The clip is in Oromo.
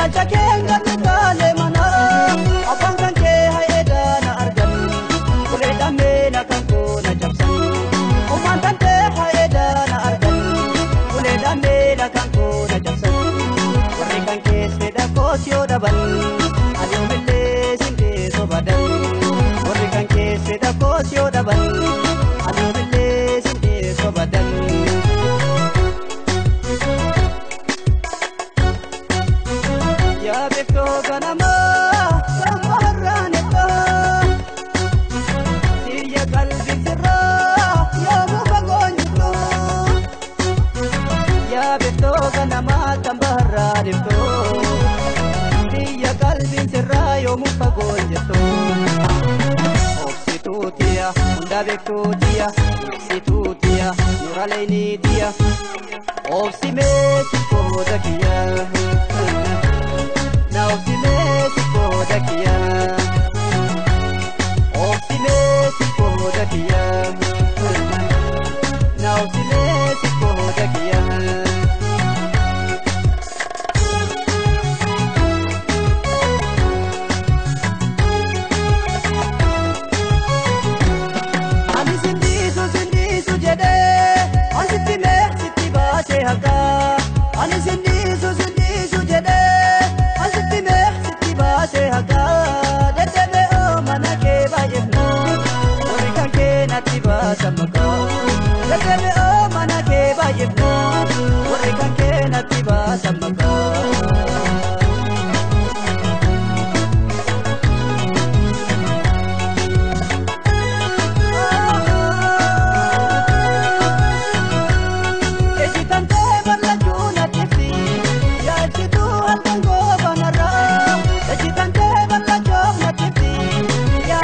Ilaalcha kee ngallee mana afaan kan kee hayeedhaa na argan ulee dammeena kan koona cabsan afaan kan kee hayeedhaa na argan ulee dammeena kan koona cabsan warri kan keesse dhakoos yoo dhaban adoomillee sindee sobadan warri kan keesse dhakoos yoo dhaban adoomillee sindee sobadan. Ya bifto ganama sambarraan eebba siyya qalbii sirra yoomu fagoon jirtu. Ya bifto ganama sambarraan eebba siyya qalbii sirra yoomu fagoon jirtu. Obsituutiya hunda beektuutiya ibsituutiya nuraleeniitiya obsimee sikkooda kiyya. Now silesi kodakia Oh silesi kodakia Now silesi kodakia Ani sindisu jede Ani siti baase haka Ani sindisu jede se haga dedebe o manake bayefna ori kanke natiba samaka dedebe o manake bayefna ori kanke natiba samaka ejitante barla juna tifti ya jitu halkango banara Ejitante balla jok na tifti ya